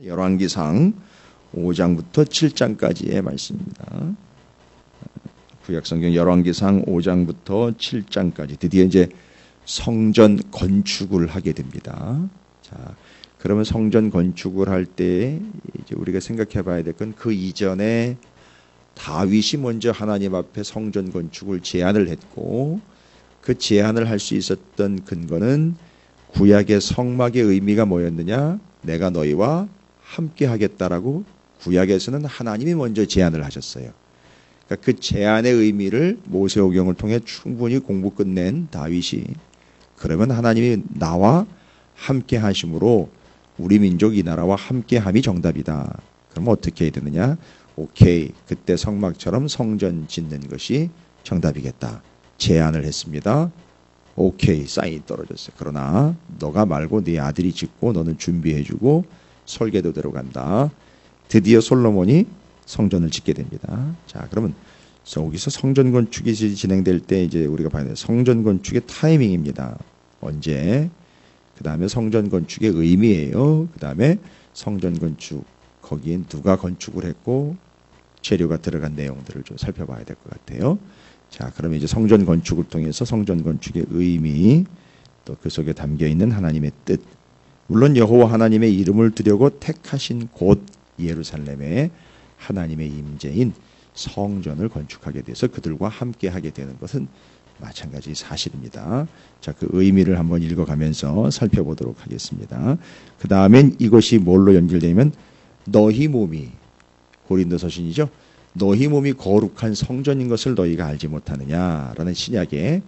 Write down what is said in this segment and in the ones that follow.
열왕기상 5장부터 7장까지의 말씀입니다. 구약성경 열왕기상 5장부터 7장까지 드디어 이제 성전 건축을 하게 됩니다. 자, 그러면 성전 건축을 할 때 이제 우리가 생각해 봐야 될 건 그 이전에 다윗이 먼저 하나님 앞에 성전 건축을 제안을 했고, 그 제안을 할 수 있었던 근거는 구약의 성막의 의미가 뭐였느냐? 내가 너희와 함께 하겠다라고 구약에서는 하나님이 먼저 제안을 하셨어요. 그러니까 그 제안의 의미를 모세오경을 통해 충분히 공부 끝낸 다윗이, 그러면 하나님이 나와 함께 하심으로 우리 민족 이 나라와 함께 함이 정답이다. 그럼 어떻게 해야 되느냐? 오케이, 그때 성막처럼 성전 짓는 것이 정답이겠다. 제안을 했습니다. 오케이, 사인이 떨어졌어요. 그러나 너가 말고 네 아들이 짓고 너는 준비해주고 설계도 들어간다. 드디어 솔로몬이 성전을 짓게 됩니다. 자, 그러면 여기서 성전 건축이 진행될 때 이제 우리가 봐야 돼요. 성전 건축의 타이밍입니다. 언제? 그 다음에 성전 건축의 의미예요. 그 다음에 성전 건축, 거기엔 누가 건축을 했고 재료가 들어간 내용들을 좀 살펴봐야 될 것 같아요. 자, 그러면 이제 성전 건축을 통해서 성전 건축의 의미, 또 그 속에 담겨 있는 하나님의 뜻, 물론 여호와 하나님의 이름을 두려고 택하신 곳 예루살렘에 하나님의 임재인 성전을 건축하게 돼서 그들과 함께 하게 되는 것은 마찬가지 사실입니다. 자, 그 의미를 한번 읽어가면서 살펴보도록 하겠습니다. 그 다음엔 이것이 뭘로 연결되면 너희 몸이, 고린도서신이죠. 너희 몸이 거룩한 성전인 것을 너희가 알지 못하느냐라는 신약의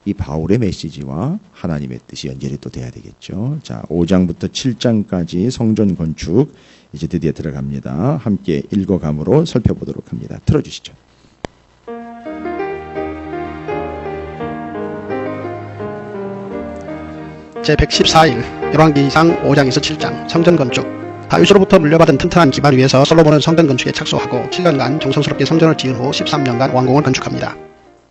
이 바울의 메시지와 하나님의 뜻이 연결이 또 돼야 되겠죠. 자, 5장부터 7장까지 성전 건축 이제 드디어 들어갑니다. 함께 읽어감으로 살펴보도록 합니다. 틀어주시죠. 제114일 열왕기상 5장에서 7장 성전 건축. 다윗으로부터 물려받은 튼튼한 기반 위에서 솔로몬은 성전 건축에 착수하고 7년간 정성스럽게 성전을 지은 후 13년간 왕궁을 건축합니다.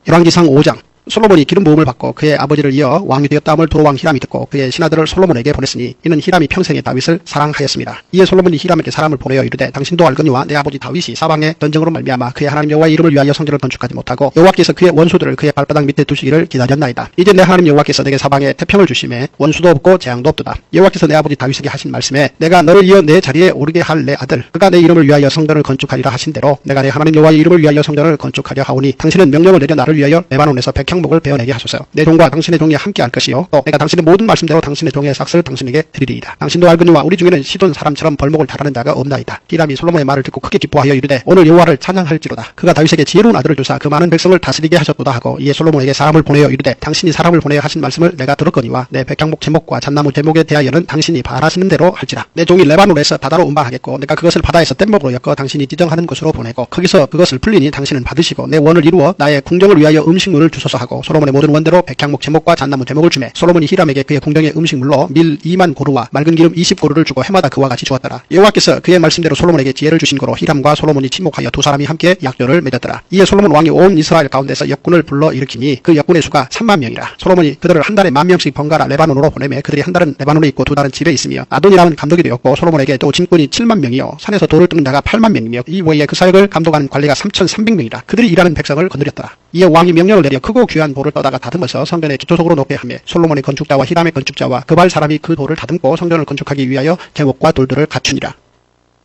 열왕기상 5장. 솔로몬이 기름 부음을 받고 그의 아버지를 이어 왕이 되었다함을 두로왕 히람이 듣고 그의 신하들을 솔로몬에게 보냈으니 이는 히람이 평생에 다윗을 사랑하였습니다. 이에 솔로몬이 히람에게 사람을 보내어 이르되 당신도 알거니와 내 아버지 다윗이 사방의 전쟁으로 말미암아 그의 하나님 여호와의 이름을 위하여 성전을 건축하지 못하고 여호와께서 그의 원수들을 그의 발바닥 밑에 두시기를 기다렸나이다. 이제 내 하나님 여호와께서 내게 사방에 태평을 주심에 원수도 없고 재앙도 없도다. 여호와께서 내 아버지 다윗에게 하신 말씀에 내가 너를 이어 내 자리에 오르게 할 내 아들 그가 내 이름을 위하여 성전을 건축하리라 하신 대로 내가 내 하나님 여호와의 이름을 위하여 성전을 건축하려 하오니 당신은 명령을 내려 나를 위하여 레바논에서 백향목을 베어내게 하소서. 내 종과 당신의 종이 함께 할 것이요 또 내가 당신의 모든 말씀대로 당신의 종의 삭스를 당신에게 드리리이다. 당신도 알거니와 우리 중에는 시돈 사람처럼 벌목을 잘하는 자가 없나이다. 히람이 솔로몬의 말을 듣고 크게 기뻐하여 이르되 오늘 여호와를 찬양할지로다. 그가 다윗에게 지혜로운 아들을 주사 그 많은 백성을 다스리게 하셨도다 하고 이에 솔로몬에게 사람을 보내어 이르되 당신이 사람을 보내어 하신 말씀을 내가 들었거니와 내 백향목 제목과 잣나무 제목에 대하여는 당신이 바라시는 대로 할지라. 내 종이 레바논에서 바다로 운반하겠고 내가 그것을 바다에서 뗏목으로 엮어 당신이 지정하는 곳으로 보내고 거기서 그것을 풀리니 당신은 받으시고 내 원을 이루어 나의 궁정을 위하여 음식물을 주소서 하고 솔로몬의 모든 원대로 백향목 제목과 잣나무 제목을 주매 솔로몬이 히람에게 그의 궁정의 음식물로 밀 2만 고루와 맑은 기름 20고루를 주고 해마다 그와 같이 주었더라. 여호와께서 그의 말씀대로 솔로몬에게 지혜를 주신 거로 히람과 솔로몬이 친목하여 두 사람이 함께 약조를 맺었더라. 이에 솔로몬 왕이 온 이스라엘 가운데서 역군을 불러 일으키니 그 역군의 수가 3만 명이라. 솔로몬이 그들을 한 달에 10,000명씩 번갈아 레바논으로 보내매 그들이 한 달은 레바논에 있고 두 달은 집에 있으며 아돈이라는 감독이 되었고 솔로몬에게 또 진군이 7만 명이요 산에서 돌을 뜯는 자가 8만 명이며 이 외에 그 사역을 감독하는 관리가 3,300명이라. 그들이 일하는 백성을 건드렸더라. 이에 왕이 명령을 내려 크고 귀한 돌을 떠다가 다듬어서 성전의 기초석으로 놓게 하며 솔로몬의 건축자와 히람의 건축자와 그발 사람이 그 돌을 다듬고 성전을 건축하기 위하여 제목과 돌들을 갖추니라.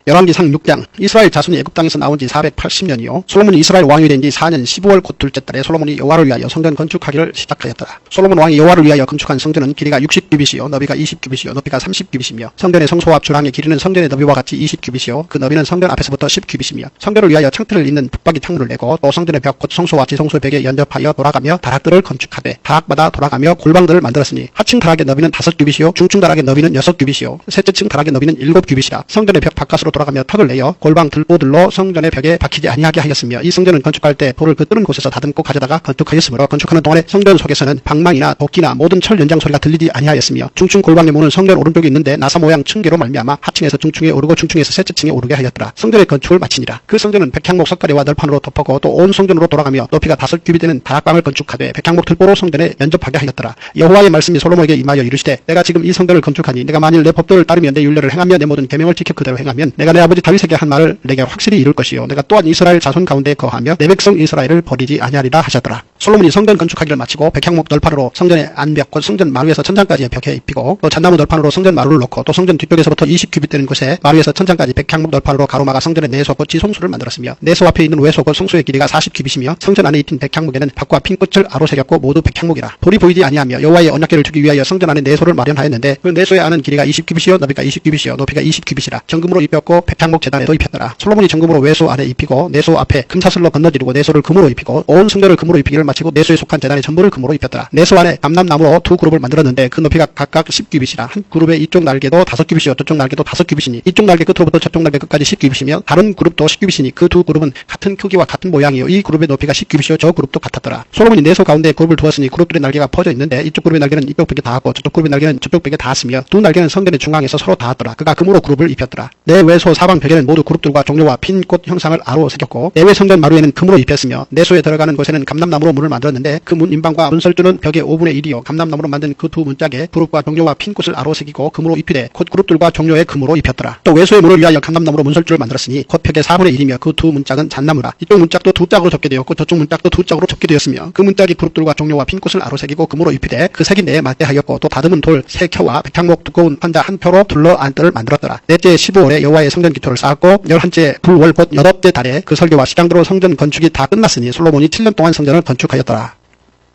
열왕기상 6장. 이스라엘 자손이 애굽 땅에서 나온 지 480년이요 솔로몬이 이스라엘 왕이 된 지 4년 12월 곧 둘째 달에 솔로몬이 여호와를 위하여 성전 건축하기를 시작하였더라. 솔로몬 왕이 여호와를 위하여 건축한 성전은 길이가 60규빗이요 너비가 20규빗이요 높이가 30규빗이며 성전의 성소 앞 주랑의 길이는 성전의 너비와 같이 20규빗이요 그 너비는 성전 앞에서부터 10규빗이며 성전을 위하여 창틀을 잇는 붙박이 창문을 내고 또 성전의 벽 곧 성소와 지성소 벽에 연접하여 돌아가며 다락들을 건축하되 다락마다 돌아가며 골방들을 만들었으니 하층 다락의 너비는 5규빗이요 중층 다락의 너비는 6규빗이요 셋째 층 다락의 너비는 7규빗이라. 성전의 벽 바깥으로 돌아가며 턱을 내어 골방 들보들로 성전의 벽에 박히지 아니하게 하였으며 이 성전은 건축할 때 돌을 그 뜨는 곳에서 다듬고 가져다가 건축하였으므로 건축하는 동안에 성전 속에서는 방망이나 도끼나 모든 철 연장 소리가 들리지 아니하였으며 중층 골방의 문은 성전 오른쪽에 있는데 나사 모양 층계로 말미암아 하층에서 중층에 오르고 중층에서 셋째 층에 오르게 하였더라. 성전의 건축을 마치니라. 그 성전은 백향목 석가래와 널판으로 덮었고 또 온 성전으로 돌아가며 높이가 5규빗 되는 다락방을 건축하되 백향목 들보로 성전에 면접하게 하였더라. 여호와의 말씀이 솔로몬에게 임하여 이르시되 내가 지금 이 성전을 건축하니 내가 만일 내 법도를 따르며 내 율례를 행하며 내 모든 계명을 지켜 그대로 행하면 내가 내 아버지 다윗에게 한 말을 내게 확실히 이룰 것이요 내가 또한 이스라엘 자손 가운데 거하며 내 백성 이스라엘을 버리지 아니하리라 하셨더라. 솔로몬이 성전 건축하기를 마치고 백향목 널판으로 성전의 안벽 곧 성전 마루에서 천장까지 벽에 입히고 또 잣나무 널판으로 성전 마루를 놓고 또 성전 뒷벽에서부터 20규빗 되는 곳에 마루에서 천장까지 백향목 널판으로 가로막아 성전의 내소 곧 지송수를 만들었으며 내소 앞에 있는 외소 곧 성소의 길이가 40규빗이며 성전 안에 입힌 백향목에는 박과 핀꽃을 아로 새겼고 모두 백향목이라. 돌이 보이지 아니하며 여호와의 언약궤를 두기 위하여 성전 안에 내소를 마련하였는데 그 내소의 안은 길이가 20규빗이요 너비가 20규빗이요 높이가 20규빗이라. 정금으로 입혔고 백향목 제단에도 입혔더라. 솔로몬이 정금으로 외소 안에 입히고 내소 앞에 금사슬로 건너지르고 내소를 금으로 입히고 온 성전을 금으로 입히기를 마치고 내소에 속한 제단의 전부를 금으로 입혔더라. 내소 안에 감람나무로 두 그룹을 만들었는데 그 높이가 각각 10규빗이라. 한 그룹의 이쪽 날개도 5규빗이요 저쪽 날개도 5규빗이니 이쪽 날개 끝으로부터 저쪽 날개 끝까지 10규빗이며 다른 그룹도 10규빗이니 그 두 그룹은 같은 크기와 같은 모양이요 이 그룹의 높이가 10규빗이요 저 그룹도 같았더라. 솔로몬이 내소 가운데 그룹을 두었으니 그룹들의 날개가 퍼져 있는데 이쪽 그룹의 날개는 이쪽 벽에 닿았고 저쪽 그룹의 날개는 저쪽 벽에 닿았으며 두 날개는 성전의 중앙에서 서로 닿았더라. 그가 금으로 그룹을 입혔더라. 내외소 사방 벽에는 모두 그룹들과 종려와 핀꽃 형상을 아로 새겼고 내외 성전 마루에는 금으로 입혔으며 내소에 들어가는 곳에는 감람나무로 문을 만들었는데 그 문 인방과 문설주는 벽의 5분의 1이요 감람나무로 만든 그 두 문짝에 그룹과 종려와 핀꽃을 아로 새기고 금으로 입히되 곧 그룹들과 종려에 금으로 입혔더라. 또 외소의 문을 위하여 감람나무로 문설주를 만들었으니 곧 벽의 4분의 1이며 그 두 문짝은 잣나무라. 이쪽 문짝도 두 짝으로 접게 되었고 저쪽 문짝도 두 짝으로 접게 되었으며 그 문짝이 그룹들과 종려와 핀꽃을 아로 새기고 금으로 입히되 그 색이 내에 맞게 하였고 또 다듬은 돌 3켜와 백향목 두꺼운 판자 한 표로 둘러 안뜰을 만들었더라. 넷째 15월에 여호와의 성전 기초를 쌓았고 11째 불월 곧 8째 달에 그 설교와 시장대로 성전 건축이 다 끝났으니 솔로몬이 7년 동안 성전을 건축하였더라.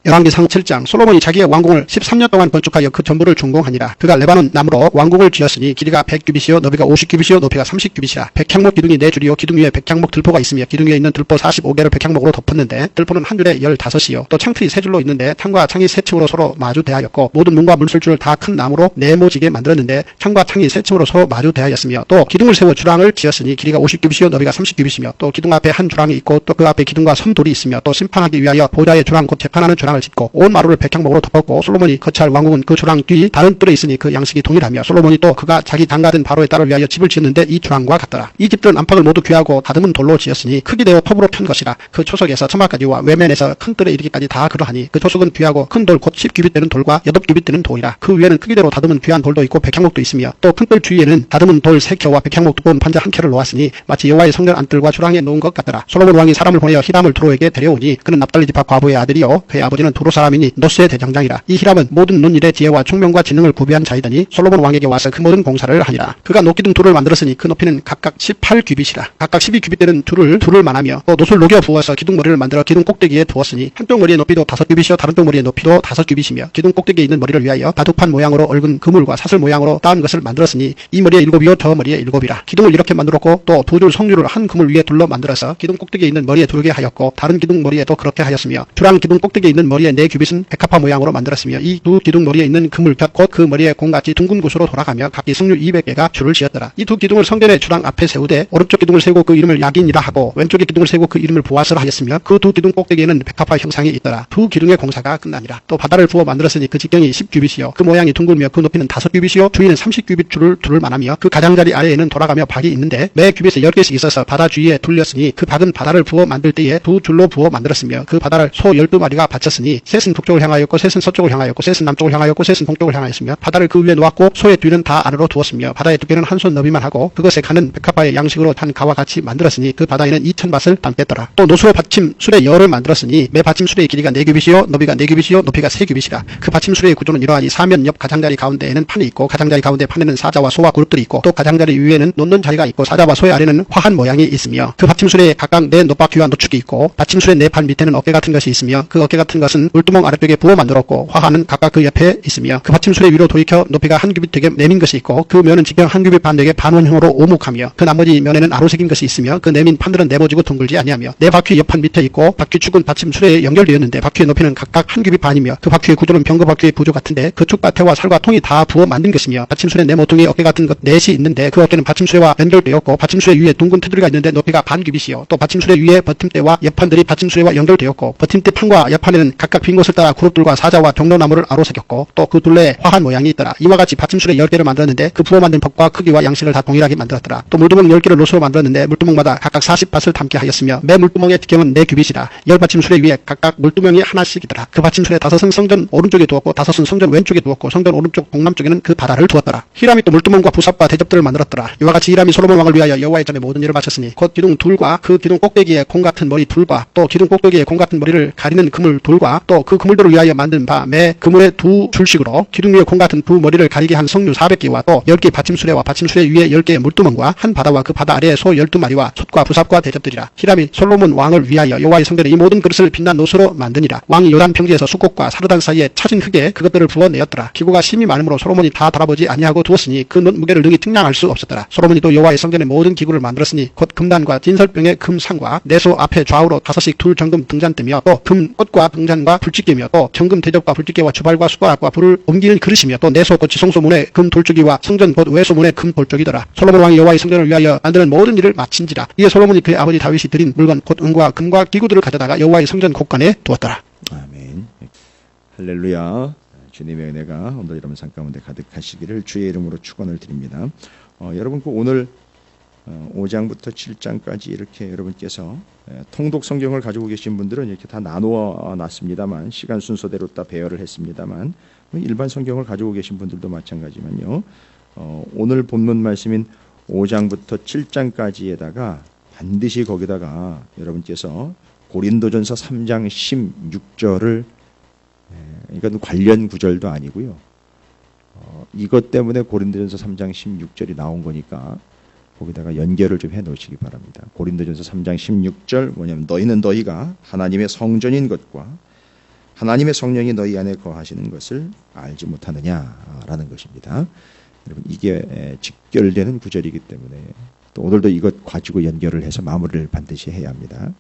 열왕기상 7장. 솔로몬이 자기의 왕궁을 13년 동안 건축하여 그 전부를 준공하니라. 그가 레바논 나무로 왕궁을 지었으니 길이가 100규빗이요 너비가 50규빗이요 높이가 30규빗이라. 백향목 기둥이 4줄이요 기둥 위에 백향목 들보가 있으며 기둥 위에 있는 들보 45개를 백향목으로 덮었는데 들보는 한 줄에 15이요 또 창틀이 3줄로 있는데 창과 창이 세 층으로 서로 마주대하였고 모든 문과 문설주를 다 큰 나무로 네모지게 만들었는데 창과 창이 세 층으로 서로 마주대하였으며 또 기둥을 세워 주랑을 지었으니 길이가 50규빗이요 너비가 30규빗이며 또 기둥 앞에 한 주랑이 있고 또 그 앞에 기둥과 선돌이 있으며 또 심판하기 위하여 보좌의 주랑 곧 재판하는 주랑 을 짓고 온 마루를 백향목으로 덮었고 솔로몬이 거처할 왕궁은 그 주랑 뒤 다른 뜰에 있으니 그 양식이 동일하며 솔로몬이 또 그가 자기 장가든 바로의 딸을 위하여 집을 지었는데 이 주랑과 같더라. 이 집들은 안팎을 모두 귀하고 다듬은 돌로 지었으니 크기 되어 톱으로 편 것이라. 그 초석에서 처마까지와 외면에서 큰 뜰에 이르기까지 다 그러하니 그 초석은 귀하고 큰 돌 곧 10규빗 되는 돌과 8규빗 되는 돌이라. 그 위에는 크기대로 다듬은 귀한 돌도 있고 백향목도 있으며 또 큰 뜰 주위에는 다듬은 돌 3켜와 백향목 두꺼운 판자 한 켜를 놓았으니 마치 여호와의 성전 안뜰과 주랑에 놓은 것 같더라. 솔로몬 왕이 사람을 보내어 히람을 두로에게 데려오니 그는 납달리 지파 과부의 아들이요 그의 아버지는 두로 사람이니 노스의 대장장이라. 이 히람은 모든 눈일의 지혜와 총명과 지능을 구비한 자이더니 솔로몬 왕에게 와서 그 모든 공사를 하니라. 그가 녹기둥 둘을 만들었으니 그 높이는 각각 18규빗이라. 각각 12규빗 되는 둘을 만하며 또 노술 녹여 부어서 기둥 머리를 만들어 기둥 꼭대기에 두었으니 한쪽 머리의 높이도 5규빗이요 다른 쪽 머리의 높이도 5규빗이며 기둥 꼭대기에 있는 머리를 위하여 바둑판 모양으로 얽은 그물과 사슬 모양으로 따은 것을 만들었으니 이 머리에 7이요 저 머리에 7이라. 기둥을 이렇게 만들었고 또 두 줄 석류를 한 그물 위에 둘러 만들어서 기둥 꼭대기에 있는 머리에 두르게 하였고 다른 기둥 머리에도 그렇게 하였으며 주랑 기둥 꼭대기에 있는 머리에 4규빗은 백합화 모양으로 만들었으며 이 두 기둥 머리에 있는 그물 곁 곧 그 머리에 공같이 둥근 곳으로 돌아가며 각기 석류 200개가 줄을 지었더라. 이 두 기둥을 성전의 주랑 앞에 세우되 오른쪽 기둥을 세우고 그 이름을 야긴이라 하고 왼쪽의 기둥을 세우고 그 이름을 보아스라 하였으며 그 두 기둥 꼭대기에는 백합화 형상이 있더라. 두 기둥의 공사가 끝나니라. 또 바다를 부어 만들었으니 그 직경이 10규빗이요 그 모양이 둥글며 그 높이는 5규빗이요 주위는 30규빗 줄을 두를 만하며 그 가장자리 아래에는 돌아가며 박이 있는데 매 규빗에 10개씩 있어서 바다 주위에 둘렸으니 그 박은 바다를 부어 만들 때에 두 줄로 부어 만들었으며 그 바다를 소 12마리가 바쳤으니 셋은 북쪽을 향하였고 셋은 서쪽을 향하였고 셋은 남쪽을 향하였고 셋은 동쪽을 향하였으며 바다를 그 위에 놓았고 소의 뒤는 다 안으로 두었으며 바다의 두께는 한 손 너비만 하고 그것의 간은 백합화의 양식으로 한 가와 같이 만들었으니 그 바다에는 2000밭을 담겠더라. 또 노수로 받침 수레 열을 만들었으니 매 받침 수레의 길이가 4규빗이요 너비가 4규빗이요 높이가 3규빗이라. 그 받침 수레의 구조는 이러하니 사면 옆 가장자리 가운데에는 판이 있고 가장자리 가운데 판에는 사자와 소와 그룹들이 있고 또 가장자리 위에는 놓는 자리가 있고 사자와 소의 아래는 화한 모양이 있으며 그 받침 수레에 각각 4 노바퀴와 노축이 있고 받침 수레 4판 밑에는 어깨 같은 것이 있으며 그 어깨 같은 것은 것은 물두멍 아래쪽에 부어 만들었고 화하는 각각 그 옆에 있으며 그 받침술의 위로 돌이켜 높이가 한 규빗 되게 내민 것이 있고 그 면은 직경 한 규빗 반 되게 반원형으로 오목하며 그 나머지 면에는 아로 새긴 것이 있으며 그 내민 판들은 네모지고 둥글지 아니하며 네 바퀴 옆판 밑에 있고 바퀴축은 받침술에 연결되었는데 바퀴의 높이는 각각 한 규빗 반이며 그 바퀴의 구조는 병거 바퀴의 구조 같은데 그 축밭에와 살과 통이 다 부어 만든 것이며 받침술에 네 모퉁이 어깨 같은 것 넷이 있는데 그 어깨는 받침술에와 연결되었고 받침술의 위에 둥근 테두리가 있는데 높이가 반 규빗이요 또 받침술의 위에 버팀대와 옆판들이 받침술에와 연결되었고 버팀대 판과 옆판에는 각각 빈 곳을 따라 그룹들과 사자와 종로나무를 아로 새겼고 또 그 둘레에 화한 모양이 있더라. 이와 같이 받침술에 10개를 만들었는데 그 부어 만든 법과 크기와 양식을 다 동일하게 만들었더라. 또 물두멍 10개를 노수로 만들었는데 물두멍마다 각각 40밭을 담게 하였으며 매 물두멍의 직경은 4규빗이라 10받침술의 위에 각각 물두멍이 하나씩이더라. 그 받침술에 5은 성전 오른쪽에 두었고 5은 성전 왼쪽에 두었고 성전 오른쪽 동남쪽에는 그 바다를 두었더라. 히람이 또 물두멍과 부삽과 대접들을 만들었더라. 이와 같이 히람이 솔로몬 왕을 위하여 여호와의 전에 모든 일을 마쳤으니 곧 기둥 둘과 그 기둥 꼭대기에 공 같은 머리 둘과 또 기둥 꼭대기에 공 같은 머리를 가리는 그물 둘과 또 그 그물들을 위하여 만든 바 매 그물의 두 줄씩으로 기둥 위에 공 같은 두 머리를 가리게 한 석류 400개와 또 10개 받침수레와 받침수레 위에 10개의 물두멍과 한 바다와 그 바다 아래에 소 12마리와 솥과 부삽과 대접들이라. 히람이 솔로몬 왕을 위하여 여호와의 성전에 이 모든 그릇을 빛난 노수로 만드니라. 왕이 요단 평지에서 수국과 사르단 사이에 차진 흙에 그것들을 부어내었더라. 기구가 심히 많으므로 솔로몬이 다 달아보지 아니하고 두었으니 그 무게를 능히 측량할 수 없었더라. 솔로몬이 또 여호와의 성전에 모든 기구를 만들었으니 곧 금단과 진설병의 금상과 내소 앞에 좌우로 5씩 둘 정금 등잔대며 또 금 꽃과 등잔과 불집게며 또 정금 대접과 불집게와 주발과 숟가락과 불을 옮기는 그릇이며 또 내소 곧 지성소문의 금 돌주기와 성전 곧 외소문의 금 돌쪽이더라. 솔로몬 왕이 여호와의 성전을 위하여 만드는 모든 일을 마친지라. 이에 솔로몬이 그의 아버지 다윗이 드린 물건 곧 은과 금과 기구들을 가져다가 여호와의 성전 곳간에 두었더라. 아멘. 할렐루야. 주님의 은혜가 오늘 여러분 삶 가운데 가득하시기를 주의 이름으로 축원을 드립니다. 여러분 그 오늘 5장부터 7장까지 이렇게 여러분께서 통독 성경을 가지고 계신 분들은 이렇게 다 나누어 놨습니다만 시간 순서대로 다 배열을 했습니다만 일반 성경을 가지고 계신 분들도 마찬가지만요. 오늘 본문 말씀인 5장부터 7장까지에다가 반드시 거기다가 여러분께서 고린도전서 3장 16절을 이건 관련 구절도 아니고요. 이것 때문에 고린도전서 3장 16절이 나온 거니까 거기다가 연결을 좀 해놓으시기 바랍니다. 고린도전서 3장 16절 뭐냐면 너희는 너희가 하나님의 성전인 것과 하나님의 성령이 너희 안에 거하시는 것을 알지 못하느냐라는 것입니다. 여러분 이게 직결되는 구절이기 때문에 또 오늘도 이것 가지고 연결을 해서 마무리를 반드시 해야 합니다.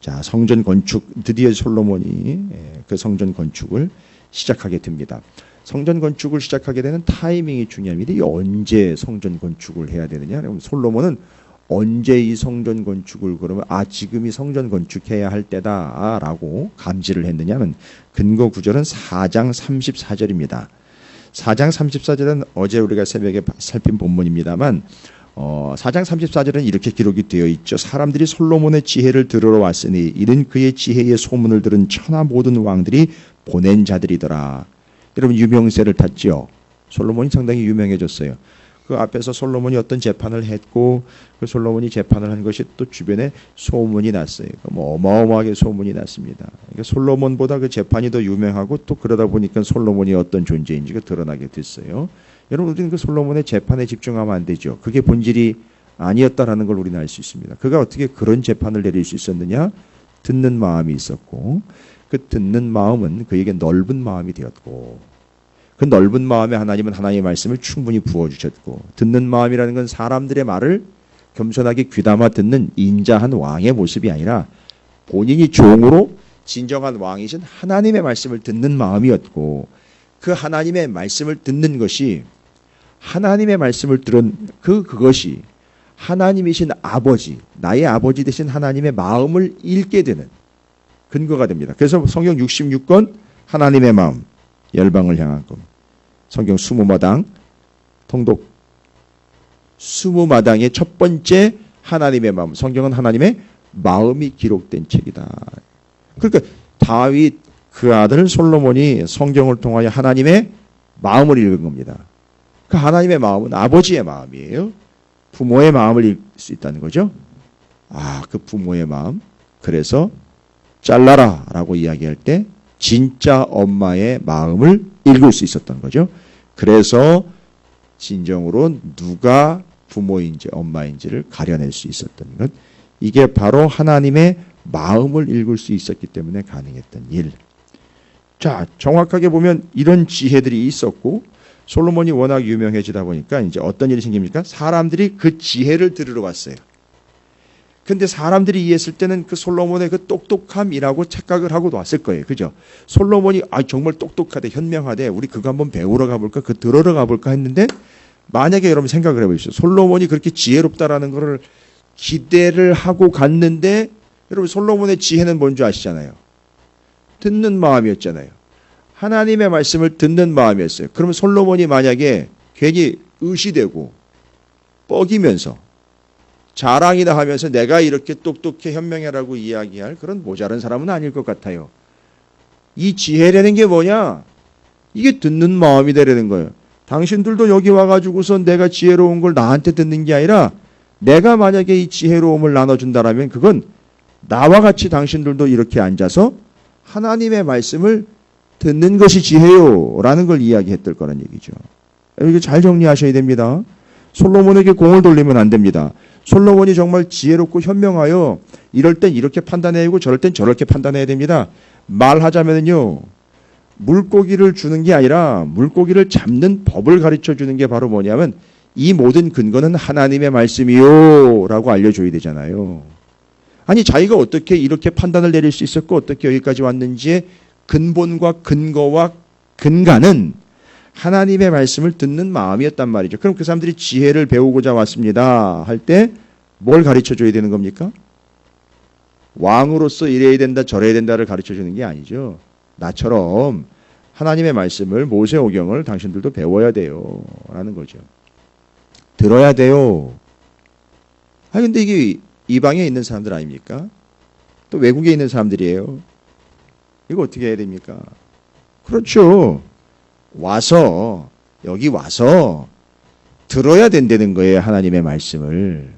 자, 성전 건축 드디어 솔로몬이 그 성전 건축을 시작하게 됩니다. 성전 건축을 시작하게 되는 타이밍이 중요합니다. 이 언제 성전 건축을 해야 되느냐? 그럼 솔로몬은 언제 이 성전 건축을 그러면 지금 이 성전 건축해야 할 때다라고 감지를 했느냐면 근거 구절은 4장 34절입니다. 4장 34절은 어제 우리가 새벽에 살핀 본문입니다만 4장 34절은 이렇게 기록이 되어 있죠. 사람들이 솔로몬의 지혜를 들으러 왔으니 이는 그의 지혜의 소문을 들은 천하 모든 왕들이 보낸 자들이더라. 여러분 유명세를 탔죠. 솔로몬이 상당히 유명해졌어요. 그 앞에서 솔로몬이 어떤 재판을 했고 그 솔로몬이 재판을 한 것이 또 주변에 소문이 났어요. 뭐 어마어마하게 소문이 났습니다. 그러니까 솔로몬보다 그 재판이 더 유명하고 또 그러다 보니까 솔로몬이 어떤 존재인지가 드러나게 됐어요. 여러분 우리는 그 솔로몬의 재판에 집중하면 안 되죠. 그게 본질이 아니었다라는 걸 우리는 알 수 있습니다. 그가 어떻게 그런 재판을 내릴 수 있었느냐? 듣는 마음이 있었고 그 듣는 마음은 그에게 넓은 마음이 되었고 그 넓은 마음에 하나님은 하나님의 말씀을 충분히 부어주셨고 듣는 마음이라는 건 사람들의 말을 겸손하게 귀담아 듣는 인자한 왕의 모습이 아니라 본인이 종으로 진정한 왕이신 하나님의 말씀을 듣는 마음이었고 그 하나님의 말씀을 듣는 것이 하나님의 말씀을 들은 그것이 하나님이신 아버지 나의 아버지 되신 하나님의 마음을 읽게 되는 근거가 됩니다. 그래서 성경 66권 하나님의 마음 열방을 향한 것 성경 20마당 통독 20마당의 첫 번째 하나님의 마음 성경은 하나님의 마음이 기록된 책이다. 그러니까 다윗 그 아들 솔로몬이 성경을 통하여 하나님의 마음을 읽은 겁니다. 그 하나님의 마음은 아버지의 마음이에요. 부모의 마음을 읽을 수 있다는 거죠. 그 부모의 마음 그래서 잘라라 라고 이야기할 때 진짜 엄마의 마음을 읽을 수 있었던 거죠. 그래서 진정으로 누가 부모인지 엄마인지를 가려낼 수 있었던 것. 이게 바로 하나님의 마음을 읽을 수 있었기 때문에 가능했던 일. 자, 정확하게 보면 이런 지혜들이 있었고 솔로몬이 워낙 유명해지다 보니까 이제 어떤 일이 생깁니까? 사람들이 그 지혜를 들으러 왔어요. 근데 사람들이 이해했을 때는 그 솔로몬의 그 똑똑함이라고 착각을 하고 왔을 거예요. 그죠? 솔로몬이 정말 똑똑하대, 현명하대, 우리 그거 한번 배우러 가볼까, 그 들으러 가볼까 했는데 만약에 여러분 생각을 해보십시오. 솔로몬이 그렇게 지혜롭다라는 것을 기대를 하고 갔는데 여러분 솔로몬의 지혜는 뭔지 아시잖아요. 듣는 마음이었잖아요. 하나님의 말씀을 듣는 마음이었어요. 그러면 솔로몬이 만약에 괜히 의시되고 뻐기면서 자랑이다 하면서 내가 이렇게 똑똑해 현명해라고 이야기할 그런 모자란 사람은 아닐 것 같아요. 이 지혜라는 게 뭐냐? 이게 듣는 마음이 되려는 거예요. 당신들도 여기 와가지고서 내가 지혜로운 걸 나한테 듣는 게 아니라 내가 만약에 이 지혜로움을 나눠준다라면 그건 나와 같이 당신들도 이렇게 앉아서 하나님의 말씀을 듣는 것이 지혜요 라는 걸 이야기했을 거란 얘기죠. 이거 잘 정리하셔야 됩니다. 솔로몬에게 공을 돌리면 안 됩니다. 솔로몬이 정말 지혜롭고 현명하여 이럴 땐 이렇게 판단해야 하고 저럴 땐 저렇게 판단해야 됩니다. 말하자면요. 물고기를 주는 게 아니라 물고기를 잡는 법을 가르쳐 주는 게 바로 뭐냐면 이 모든 근거는 하나님의 말씀이요 라고 알려줘야 되잖아요. 아니 자기가 어떻게 이렇게 판단을 내릴 수 있었고 어떻게 여기까지 왔는지의 근본과 근거와 근간은 하나님의 말씀을 듣는 마음이었단 말이죠. 그럼 그 사람들이 지혜를 배우고자 왔습니다 할 때 뭘 가르쳐 줘야 되는 겁니까? 왕으로서 이래야 된다 저래야 된다를 가르쳐 주는 게 아니죠. 나처럼 하나님의 말씀을 모세오경을 당신들도 배워야 돼요 라는 거죠. 들어야 돼요. 근데 이게 이방에 있는 사람들 아닙니까? 또 외국에 있는 사람들이에요. 이거 어떻게 해야 됩니까? 그렇죠. 여기 와서 들어야 된다는 거예요. 하나님의 말씀을.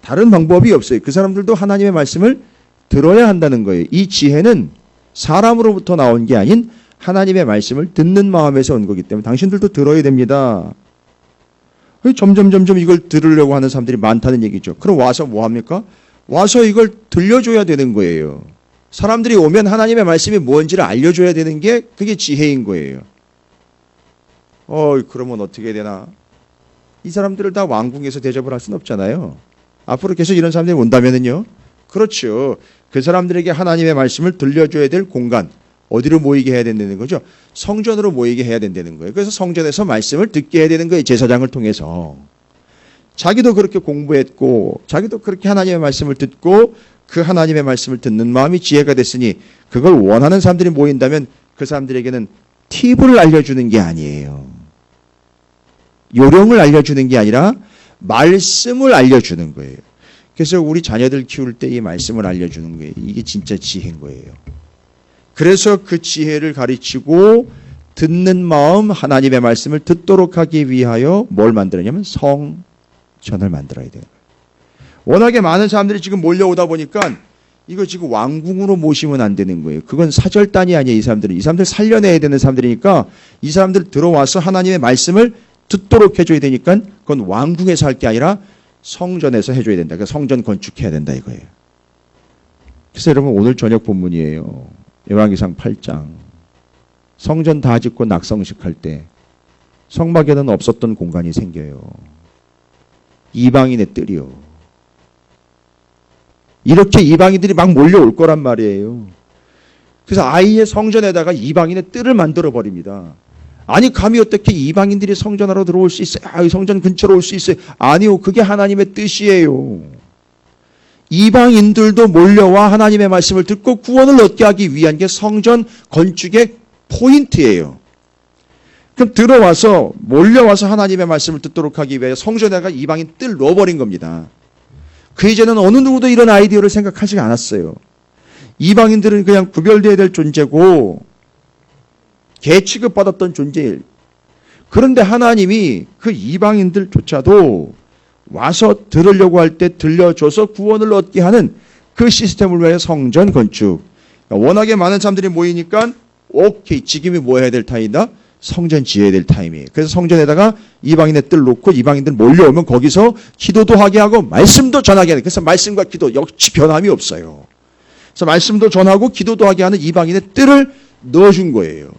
다른 방법이 없어요. 그 사람들도 하나님의 말씀을 들어야 한다는 거예요. 이 지혜는 사람으로부터 나온 게 아닌 하나님의 말씀을 듣는 마음에서 온 거기 때문에 당신들도 들어야 됩니다. 점점 이걸 들으려고 하는 사람들이 많다는 얘기죠. 그럼 와서 뭐 합니까? 와서 이걸 들려줘야 되는 거예요. 사람들이 오면 하나님의 말씀이 뭔지를 알려줘야 되는 게 그게 지혜인 거예요. 그러면 어떻게 해야 되나? 이 사람들을 다 왕궁에서 대접을 할 수는 없잖아요. 앞으로 계속 이런 사람들이 온다면은요. 그렇죠. 그 사람들에게 하나님의 말씀을 들려줘야 될 공간. 어디로 모이게 해야 된다는 거죠? 성전으로 모이게 해야 된다는 거예요. 그래서 성전에서 말씀을 듣게 해야 되는 거예요. 제사장을 통해서. 자기도 그렇게 공부했고 자기도 그렇게 하나님의 말씀을 듣고 그 하나님의 말씀을 듣는 마음이 지혜가 됐으니 그걸 원하는 사람들이 모인다면 그 사람들에게는 팁을 알려주는 게 아니에요. 요령을 알려주는 게 아니라 말씀을 알려주는 거예요. 그래서 우리 자녀들 키울 때 이 말씀을 알려주는 거예요. 이게 진짜 지혜인 거예요. 그래서 그 지혜를 가르치고 듣는 마음 하나님의 말씀을 듣도록 하기 위하여 뭘 만들었냐면 성전을 만들어야 돼요. 워낙에 많은 사람들이 지금 몰려오다 보니까 이거 지금 왕궁으로 모시면 안 되는 거예요. 그건 사절단이 아니에요. 이 사람들 살려내야 되는 사람들이니까 이 사람들 들어와서 하나님의 말씀을 듣도록 해줘야 되니까 그건 왕궁에서 할 게 아니라 성전에서 해줘야 된다. 그러니까 성전 건축해야 된다 이거예요. 그래서 여러분 오늘 저녁 본문이에요. 열왕기상 8장. 성전 다 짓고 낙성식 할 때 성막에는 없었던 공간이 생겨요. 이방인의 뜰이요. 이렇게 이방인들이 막 몰려올 거란 말이에요. 그래서 아예 성전에다가 이방인의 뜰을 만들어 버립니다. 아니 감히 어떻게 이방인들이 성전하러 들어올 수 있어요? 성전 근처로 올 수 있어요? 아니요. 그게 하나님의 뜻이에요. 이방인들도 몰려와 하나님의 말씀을 듣고 구원을 얻게 하기 위한 게 성전 건축의 포인트예요. 그럼 들어와서 몰려와서 하나님의 말씀을 듣도록 하기 위해 성전에다가 이방인 뜰 넣어버린 겁니다. 그 이제는 어느 누구도 이런 아이디어를 생각하지 않았어요. 이방인들은 그냥 구별되어야 될 존재고 개 취급받았던 존재일. 그런데 하나님이 그 이방인들조차도 와서 들으려고 할 때 들려줘서 구원을 얻게 하는 그 시스템을 위해 성전 건축. 워낙에 많은 사람들이 모이니까 오케이 지금이 뭐 해야 될 타임이다? 성전 지어야 될 타임이에요. 그래서 성전에다가 이방인의 뜰 놓고 이방인들 몰려오면 거기서 기도도 하게 하고 말씀도 전하게 하는. 그래서 말씀과 기도 역시 변함이 없어요. 그래서 말씀도 전하고 기도도 하게 하는 이방인의 뜰을 넣어준 거예요.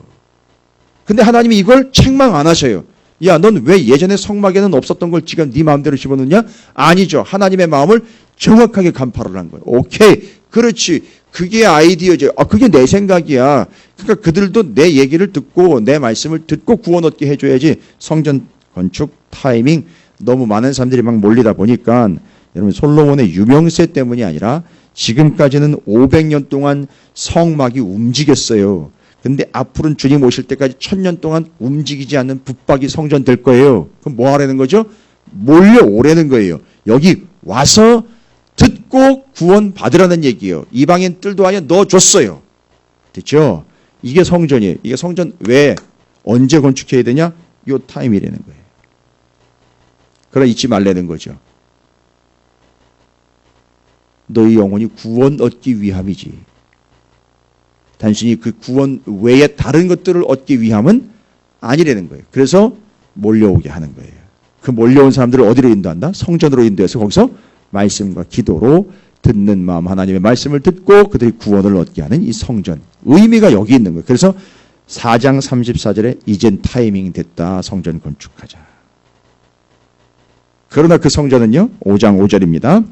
근데 하나님이 이걸 책망 안 하셔요. 야, 넌 왜 예전에 성막에는 없었던 걸 지금 네 마음대로 집어넣냐? 아니죠. 하나님의 마음을 정확하게 간파를 한 거예요. 오케이, 그렇지. 그게 아이디어죠. 그게 내 생각이야. 그러니까 그들도 내 얘기를 듣고 내 말씀을 듣고 구원 얻게 해줘야지. 성전 건축 타이밍 너무 많은 사람들이 막 몰리다 보니까 여러분 솔로몬의 유명세 때문이 아니라 지금까지는 500년 동안 성막이 움직였어요. 근데 앞으로는 주님 오실 때까지 1000년 동안 움직이지 않는 붙박이 성전 될 거예요. 그럼 뭐 하라는 거죠? 몰려오라는 거예요. 여기 와서 듣고 구원 받으라는 얘기예요. 이방인 뜰도 아예 넣어줬어요. 됐죠? 이게 성전이에요. 이게 성전 왜 언제 건축해야 되냐? 요 타임이라는 거예요. 그러나 잊지 말라는 거죠. 너희 영혼이 구원 얻기 위함이지. 단순히 그 구원 외에 다른 것들을 얻기 위함은 아니라는 거예요. 그래서 몰려오게 하는 거예요. 그 몰려온 사람들을 어디로 인도한다? 성전으로 인도해서 거기서 말씀과 기도로 듣는 마음, 하나님의 말씀을 듣고 그들이 구원을 얻게 하는 이 성전. 의미가 여기 있는 거예요. 그래서 4장 34절에 이젠 타이밍 됐다. 성전 건축하자. 그러나 그 성전은요. 5장 5절입니다.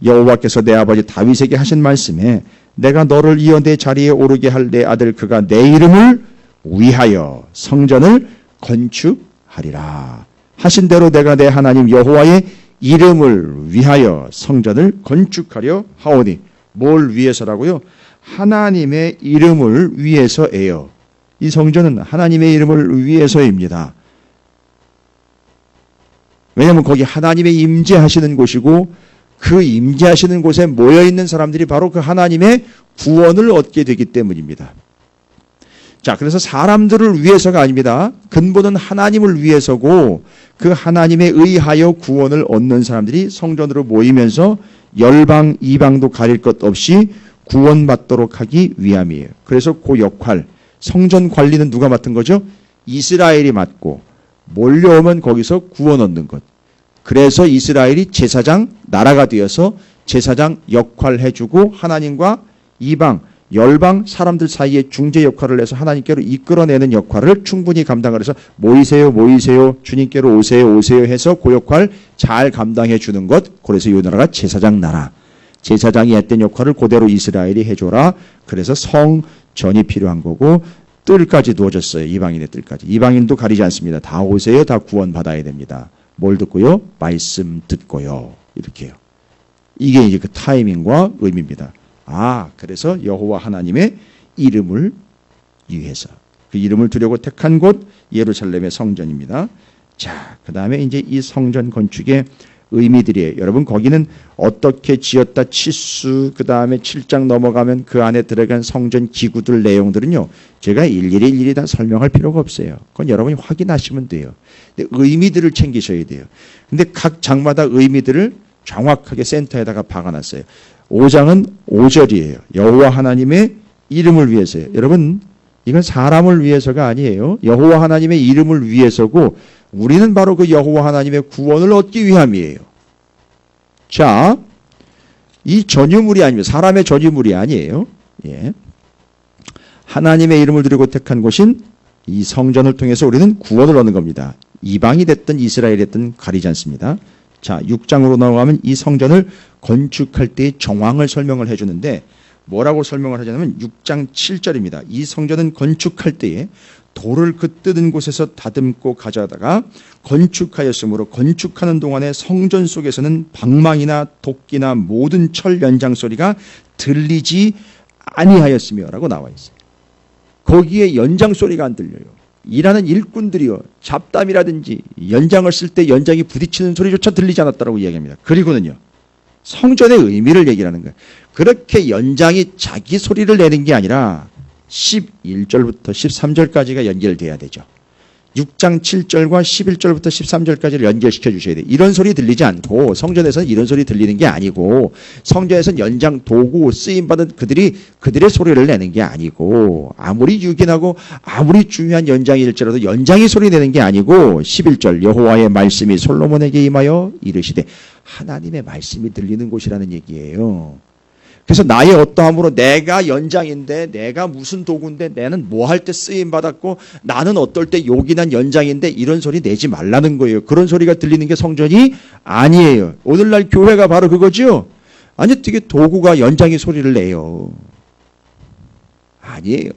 여호와께서 내 아버지 다윗에게 하신 말씀에 내가 너를 이어 내 자리에 오르게 할 내 아들 그가 내 이름을 위하여 성전을 건축하리라. 하신 대로 내가 내 하나님 여호와의 이름을 위하여 성전을 건축하려 하오니. 뭘 위해서라고요? 하나님의 이름을 위해서예요. 이 성전은 하나님의 이름을 위해서입니다. 왜냐하면 거기 하나님의 임재하시는 곳이고 그 임재하시는 곳에 모여있는 사람들이 바로 그 하나님의 구원을 얻게 되기 때문입니다. 자, 그래서 사람들을 위해서가 아닙니다. 근본은 하나님을 위해서고 그 하나님에 의하여 구원을 얻는 사람들이 성전으로 모이면서 열방, 이방도 가릴 것 없이 구원받도록 하기 위함이에요. 그래서 그 역할, 성전 관리는 누가 맡은 거죠? 이스라엘이 맡고 몰려오면 거기서 구원 얻는 것. 그래서 이스라엘이 제사장 나라가 되어서 제사장 역할 해주고 하나님과 이방, 열방 사람들 사이에 중재 역할을 해서 하나님께로 이끌어내는 역할을 충분히 감당을 해서 모이세요, 모이세요, 주님께로 오세요, 오세요 해서 그 역할 잘 감당해 주는 것. 그래서 이 나라가 제사장 나라. 제사장이 했던 역할을 그대로 이스라엘이 해줘라. 그래서 성전이 필요한 거고 뜰까지 두어졌어요. 이방인의 뜰까지. 이방인도 가리지 않습니다. 다 오세요. 다 구원 받아야 됩니다. 뭘 듣고요? 말씀 듣고요. 이렇게요. 이게 이제 그 타이밍과 의미입니다. 그래서 여호와 하나님의 이름을 위해서 그 이름을 두려고 택한 곳 예루살렘의 성전입니다. 자, 그 다음에 이제 이 성전 건축의 의미들이에요. 여러분 거기는 어떻게 지었다 치수 그 다음에 7장 넘어가면 그 안에 들어간 성전 기구들 내용들은요. 제가 일일이 다 설명할 필요가 없어요. 그건 여러분이 확인하시면 돼요. 근데 의미들을 챙기셔야 돼요. 근데 각 장마다 의미들을 정확하게 센터에다가 박아놨어요. 5장은 5절이에요. 여호와 하나님의 이름을 위해서요. 여러분 이건 사람을 위해서가 아니에요. 여호와 하나님의 이름을 위해서고 우리는 바로 그 여호와 하나님의 구원을 얻기 위함이에요. 자, 이 전유물이 아닙니다. 사람의 전유물이 아니에요. 예. 하나님의 이름을 두려고 택한 곳인 이 성전을 통해서 우리는 구원을 얻는 겁니다. 이방이 됐든 이스라엘이 됐든 가리지 않습니다. 자, 6장으로 넘어가면 이 성전을 건축할 때의 정황을 설명을 해주는데 뭐라고 설명을 하냐면 6장 7절입니다. 이 성전은 건축할 때에 돌을 그 뜯은 곳에서 다듬고 가져다가 건축하였으므로 건축하는 동안에 성전 속에서는 방망이나 도끼나 모든 철 연장 소리가 들리지 아니하였으며 라고 나와 있어요. 거기에 연장 소리가 안 들려요. 일하는 일꾼들이요. 잡담이라든지 연장을 쓸 때 연장이 부딪히는 소리조차 들리지 않았다고 이야기합니다. 그리고는요. 성전의 의미를 얘기하는 거예요. 그렇게 연장이 자기 소리를 내는 게 아니라 11절부터 13절까지가 연결돼야 되죠. 6장 7절과 11절부터 13절까지를 연결시켜 주셔야 돼요. 이런 소리 들리지 않고 성전에서는 이런 소리 들리는 게 아니고 성전에서는 연장 도구 쓰임받은 그들의 소리를 내는 게 아니고 아무리 유긴하고 아무리 중요한 연장일지라도 연장이 소리 내는 게 아니고 11절 여호와의 말씀이 솔로몬에게 임하여 이르시되 하나님의 말씀이 들리는 곳이라는 얘기예요. 그래서 나의 어떠함으로 내가 연장인데 내가 무슨 도구인데 나는 뭐 할 때 쓰임 받았고 나는 어떨 때 요긴한 연장인데 이런 소리 내지 말라는 거예요. 그런 소리가 들리는 게 성전이 아니에요. 오늘날 교회가 바로 그거죠. 아니 되게 도구가 연장의 소리를 내요. 아니에요.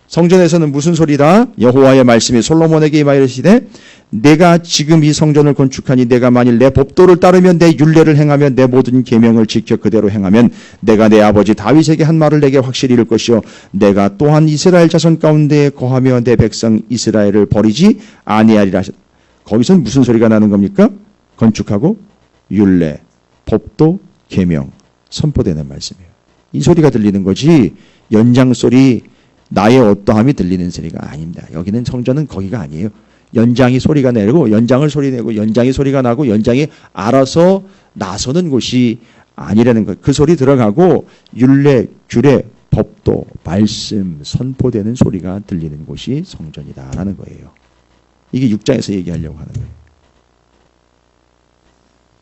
성전에서는 무슨 소리다? 여호와의 말씀이 솔로몬에게 임하여 이르시되 내가 지금 이 성전을 건축하니 내가 만일 내 법도를 따르면 내 율례를 행하면 내 모든 계명을 지켜 그대로 행하면 내가 내 아버지 다윗에게 한 말을 내게 확실히 이룰 것이요 내가 또한 이스라엘 자손 가운데 거하며 내 백성 이스라엘을 버리지 아니하리라. 거기서는 무슨 소리가 나는 겁니까? 건축하고 율례, 법도, 계명 선포되는 말씀이에요. 이 소리가 들리는 거지 연장 소리 나의 어떠함이 들리는 소리가 아닙니다. 여기는 성전은 거기가 아니에요. 연장이 소리가 내고 연장을 소리 내고 연장이 소리가 나고 연장이 알아서 나서는 곳이 아니라는 것. 그 소리 들어가고 율례, 규례, 법도, 말씀, 선포되는 소리가 들리는 곳이 성전이다라는 거예요. 이게 6장에서 얘기하려고 하는 거예요.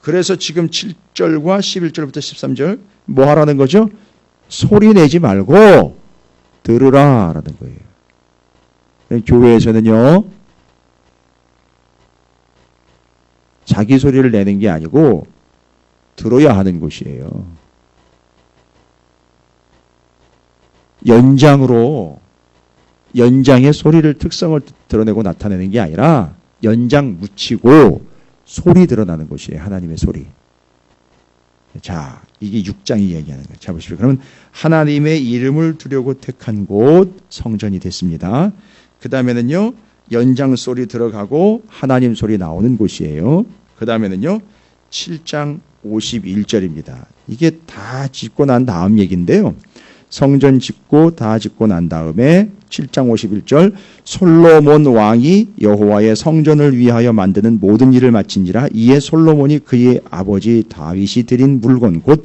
그래서 지금 7절과 11절부터 13절 뭐 하라는 거죠? 소리 내지 말고 들으라라는 거예요. 교회에서는요. 자기 소리를 내는 게 아니고 들어야 하는 곳이에요. 연장으로 연장의 소리를 특성을 드러내고 나타내는 게 아니라 연장 묻히고 소리 드러나는 곳이에요. 하나님의 소리. 자, 이게 6장이 얘기하는 거예요. 자, 보십시오. 그러면 하나님의 이름을 두려고 택한 곳 성전이 됐습니다. 그 다음에는요. 연장 소리 들어가고 하나님 소리 나오는 곳이에요. 그 다음에는요. 7장 51절입니다. 이게 다 짓고 난 다음 얘기인데요. 성전 짓고 다 짓고 난 다음에 7장 51절 솔로몬 왕이 여호와의 성전을 위하여 만드는 모든 일을 마친지라 이에 솔로몬이 그의 아버지 다윗이 드린 물건 곧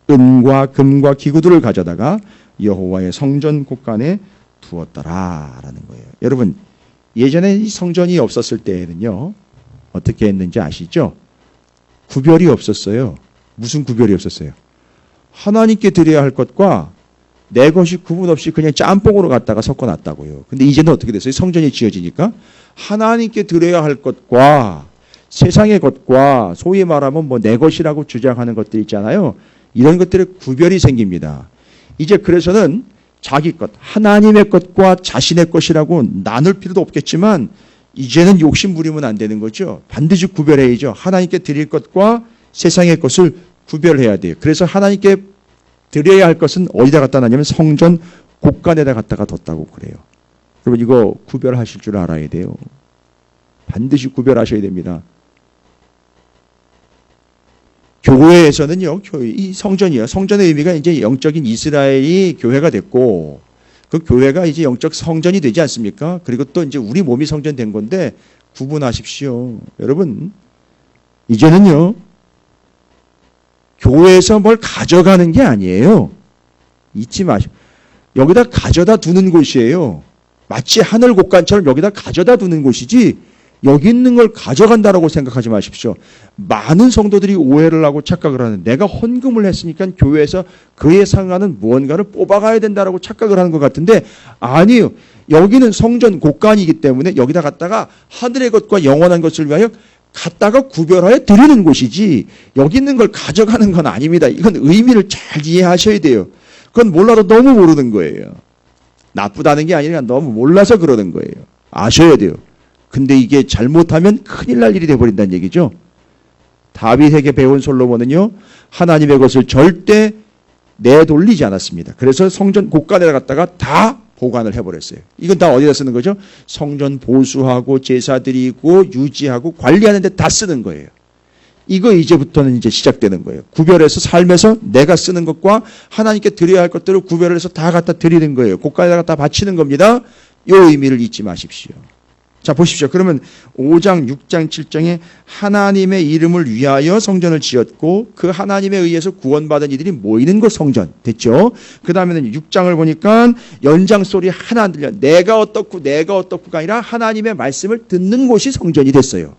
은과 금과 기구들을 가져다가 여호와의 성전 곳간에 두었더라라는 거예요. 여러분 예전에 이 성전이 없었을 때에는요. 어떻게 했는지 아시죠? 구별이 없었어요. 무슨 구별이 없었어요? 하나님께 드려야 할 것과 내 것이 구분 없이 그냥 짬뽕으로 갖다가 섞어놨다고요. 근데 이제는 어떻게 됐어요? 성전이 지어지니까 하나님께 드려야 할 것과 세상의 것과 소위 말하면 뭐 내 것이라고 주장하는 것들 있잖아요. 이런 것들의 구별이 생깁니다. 이제 그래서는 자기 것, 하나님의 것과 자신의 것이라고 나눌 필요도 없겠지만 이제는 욕심 부리면 안 되는 거죠. 반드시 구별해야죠. 하나님께 드릴 것과 세상의 것을 구별해야 돼요. 그래서 하나님께 드려야 할 것은 어디다 갖다 놨냐면 성전 곳간에다 갖다가 뒀다고 그래요. 여러분 이거 구별하실 줄 알아야 돼요. 반드시 구별하셔야 됩니다. 교회에서는요, 이 성전이요. 성전의 의미가 이제 영적인 이스라엘이 교회가 됐고, 그 교회가 이제 영적 성전이 되지 않습니까? 그리고 또 이제 우리 몸이 성전 된 건데, 구분하십시오. 여러분, 이제는요, 교회에서 뭘 가져가는 게 아니에요. 잊지 마시오. 여기다 가져다 두는 곳이에요. 마치 하늘 곳간처럼 여기다 가져다 두는 곳이지, 여기 있는 걸 가져간다라고 생각하지 마십시오. 많은 성도들이 오해를 하고 착각을 하는 내가 헌금을 했으니까 교회에서 그에 상하는 무언가를 뽑아가야 된다라고 착각을 하는 것 같은데 아니에요. 여기는 성전 곳간이기 때문에 여기다 갖다가 하늘의 것과 영원한 것을 위하여 갖다가 구별하여 드리는 곳이지 여기 있는 걸 가져가는 건 아닙니다. 이건 의미를 잘 이해하셔야 돼요. 그건 몰라도 너무 모르는 거예요. 나쁘다는 게 아니라 너무 몰라서 그러는 거예요. 아셔야 돼요. 근데 이게 잘못하면 큰일 날 일이 돼버린다는 얘기죠. 다윗에게 배운 솔로몬은요. 하나님의 것을 절대 내돌리지 않았습니다. 그래서 성전 곳간에 갖다가 다 보관을 해버렸어요. 이건 다 어디다 쓰는 거죠? 성전 보수하고 제사 드리고 유지하고 관리하는 데 다 쓰는 거예요. 이거 이제부터는 이제 시작되는 거예요. 구별해서 삶에서 내가 쓰는 것과 하나님께 드려야 할 것들을 구별을 해서 다 갖다 드리는 거예요. 곳간에다가 다 바치는 겁니다. 이 의미를 잊지 마십시오. 자 보십시오. 그러면 5장, 6장, 7장에 하나님의 이름을 위하여 성전을 지었고 그 하나님에 의해서 구원받은 이들이 모이는 곳 성전 됐죠. 그 다음에는 6장을 보니까 연장 소리 하나 안 들려. 내가 어떻고 내가 어떻고가 아니라 하나님의 말씀을 듣는 곳이 성전이 됐어요.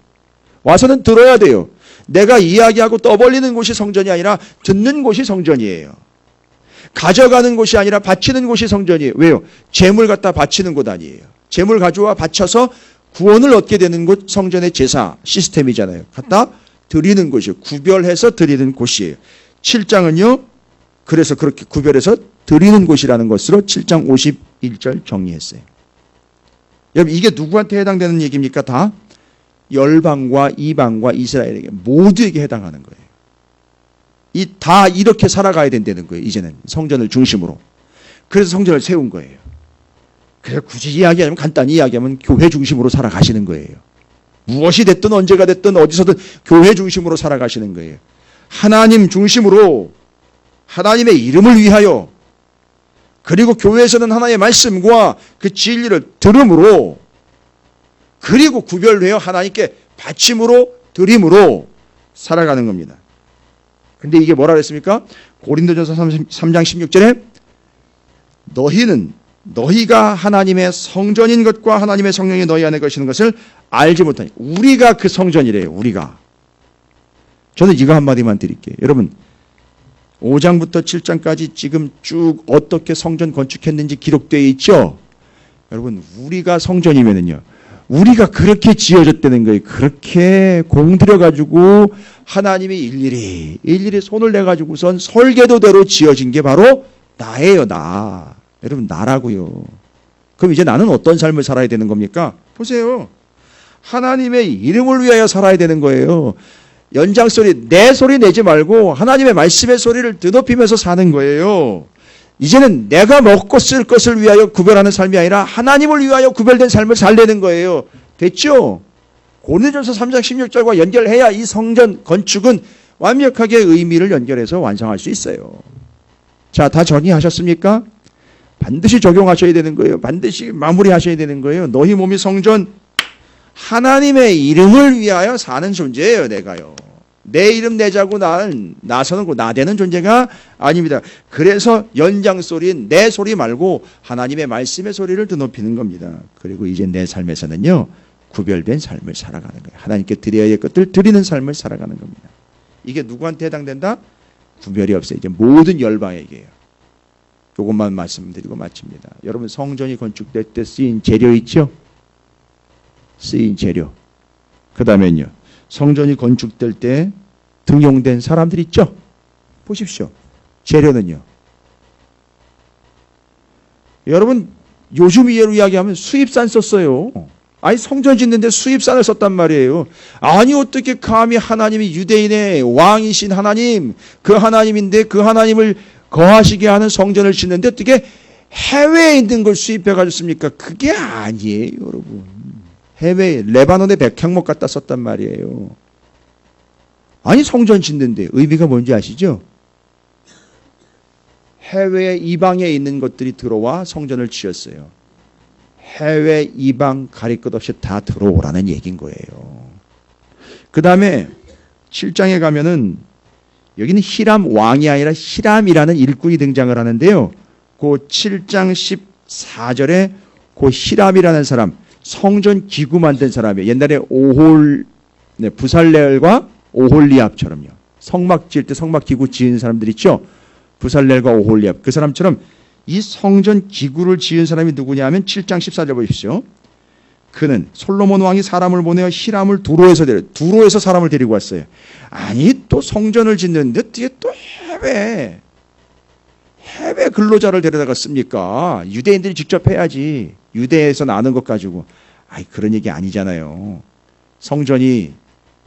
와서는 들어야 돼요. 내가 이야기하고 떠벌리는 곳이 성전이 아니라 듣는 곳이 성전이에요. 가져가는 곳이 아니라 바치는 곳이 성전이에요. 왜요? 재물 갖다 바치는 곳 아니에요. 재물 가져와 바쳐서 구원을 얻게 되는 곳 성전의 제사 시스템이잖아요. 갖다 드리는 곳이에요. 구별해서 드리는 곳이에요. 7장은요. 그래서 그렇게 구별해서 드리는 곳이라는 것으로 7장 51절 정리했어요. 여러분 이게 누구한테 해당되는 얘기입니까? 다 열방과 이방과 이스라엘에게 모두에게 해당하는 거예요. 다 이렇게 살아가야 된다는 거예요. 이제는 성전을 중심으로. 그래서 성전을 세운 거예요. 그래서 굳이 이야기하면 간단히 이야기하면 교회 중심으로 살아가시는 거예요. 무엇이 됐든 언제가 됐든 어디서든 교회 중심으로 살아가시는 거예요. 하나님 중심으로 하나님의 이름을 위하여 그리고 교회에서는 하나님의 말씀과 그 진리를 들음으로 그리고 구별되어 하나님께 바침으로 드림으로 살아가는 겁니다. 근데 이게 뭐라 그랬습니까? 고린도전서 3장 16절에 너희가 하나님의 성전인 것과 하나님의 성령이 너희 안에 거시는 것을 알지 못하니 우리가 그 성전이래요. 우리가. 저는 이거 한마디만 드릴게요. 여러분 5장부터 7장까지 지금 쭉 어떻게 성전 건축했는지 기록되어 있죠? 여러분 우리가 성전이면은요. 우리가 그렇게 지어졌다는 거예요. 그렇게 공들여가지고 하나님이 일일이 손을 내가지고선 설계도대로 지어진 게 바로 나예요. 나. 여러분 나라고요. 그럼 이제 나는 어떤 삶을 살아야 되는 겁니까? 보세요. 하나님의 이름을 위하여 살아야 되는 거예요. 연장소리, 내 소리 내지 말고 하나님의 말씀의 소리를 드높이면서 사는 거예요. 이제는 내가 먹고 쓸 것을 위하여 구별하는 삶이 아니라 하나님을 위하여 구별된 삶을 살려는 거예요. 됐죠? 고린도전서 3장 16절과 연결해야 이 성전 건축은 완벽하게 의미를 연결해서 완성할 수 있어요. 자, 다 정리하셨습니까? 반드시 적용하셔야 되는 거예요. 반드시 마무리하셔야 되는 거예요. 너희 몸이 성전, 하나님의 이름을 위하여 사는 존재예요. 내가요. 내 이름 내자고 나서는 나대는 존재가 아닙니다. 그래서 연장소리인 내 소리 말고 하나님의 말씀의 소리를 드높이는 겁니다. 그리고 이제 내 삶에서는요. 구별된 삶을 살아가는 거예요. 하나님께 드려야 할 것들 드리는 삶을 살아가는 겁니다. 이게 누구한테 해당된다? 구별이 없어요. 이제 모든 열방에게요. 조금만 말씀드리고 마칩니다. 여러분 성전이 건축될 때 쓰인 재료 있죠? 쓰인 재료. 그 다음에요. 성전이 건축될 때 등용된 사람들 있죠? 보십시오. 재료는요. 여러분 요즘 이해로 이야기하면 수입산 썼어요. 아니 성전 짓는데 수입산을 썼단 말이에요. 아니 어떻게 감히 하나님이 유대인의 왕이신 하나님, 그 하나님인데 그 하나님을 거하시게 하는 성전을 짓는데 어떻게 해외에 있는 걸 수입해 가졌습니까? 그게 아니에요, 여러분. 해외에 레바논의 백향목 갖다 썼단 말이에요. 아니 성전 짓는데 의미가 뭔지 아시죠? 해외 이방에 있는 것들이 들어와 성전을 지었어요. 해외 이방 가릴 것 없이 다 들어오라는 얘기인 거예요. 그 다음에 7장에 가면은 여기는 히람 왕이 아니라 히람이라는 일꾼이 등장을 하는데요. 그 7장 14절에 그 히람이라는 사람 성전 기구 만든 사람이에요. 옛날에 부살렐과 오홀리압처럼요. 성막 지을 때 성막 기구 지은 사람들 있죠. 부살렐과 오홀리압. 그 사람처럼 이 성전 기구를 지은 사람이 누구냐 하면 7장 14절 보십시오. 그는 솔로몬 왕이 사람을 보내어 히람을 두로에서 사람을 데리고 왔어요. 아니 또 성전을 짓는데 어떻게 또 해외 근로자를 데려다가 씁니까? 유대인들이 직접 해야지. 유대에서 나는 것 가지고. 아이 그런 얘기 아니잖아요. 성전이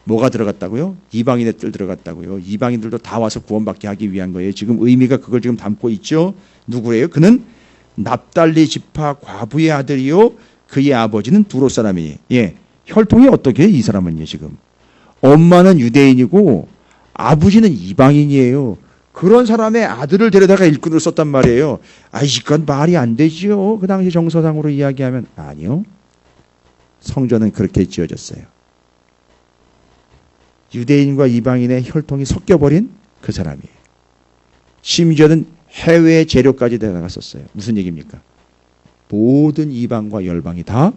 뭐가 들어갔다고요? 이방인들 들어갔다고요. 이방인들도 다 와서 구원받게 하기 위한 거예요. 지금 의미가 그걸 지금 담고 있죠. 누구예요? 그는 납달리 지파 과부의 아들이요. 그의 아버지는 두로 사람이니. 예, 혈통이 어떻게 해? 이 사람은요 지금. 엄마는 유대인이고 아버지는 이방인이에요. 그런 사람의 아들을 데려다가 일꾼으로 썼단 말이에요. 아, 이건 말이 안 되지요. 그 당시 정서상으로 이야기하면. 아니요. 성전은 그렇게 지어졌어요. 유대인과 이방인의 혈통이 섞여버린 그 사람이에요. 심지어는 해외의 재료까지 데려다가 썼어요. 무슨 얘기입니까? 모든 이방과 열방이 다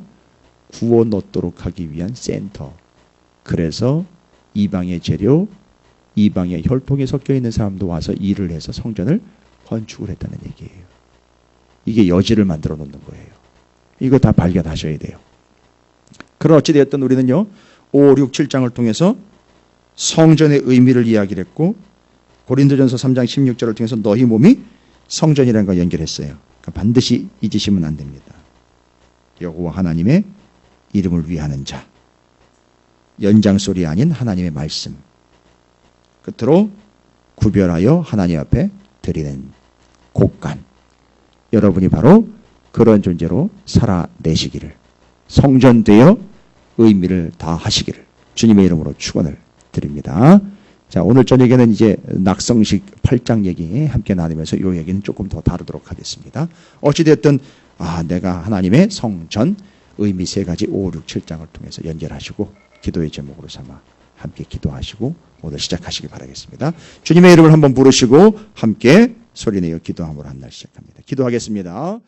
구원 얻도록 하기 위한 센터. 그래서 이방의 재료, 이방의 혈통에 섞여 있는 사람도 와서 일을 해서 성전을 건축을 했다는 얘기예요. 이게 여지를 만들어 놓는 거예요. 이거 다 발견하셔야 돼요. 그러나 어찌되었든 우리는요, 5, 6, 7장을 통해서 성전의 의미를 이야기를 했고, 고린도전서 3장 16절을 통해서 너희 몸이 성전이라는 걸 연결했어요. 그러니까 반드시 잊으시면 안 됩니다. 여호와 하나님의 이름을 위하는 자, 연장소리 아닌 하나님의 말씀, 끝으로 구별하여 하나님 앞에 드리는 곡간, 여러분이 바로 그런 존재로 살아내시기를, 성전되어 의미를 다하시기를 주님의 이름으로 축원을 드립니다. 자, 오늘 저녁에는 이제 낙성식 8장 얘기 함께 나누면서 이 얘기는 조금 더 다루도록 하겠습니다. 어찌됐든 내가 하나님의 성전 의미 3가지 5, 6, 7장을 통해서 연결하시고 기도의 제목으로 삼아 함께 기도하시고 오늘 시작하시기 바라겠습니다. 주님의 이름을 한번 부르시고 함께 소리내어 기도함으로 한 날 시작합니다. 기도하겠습니다.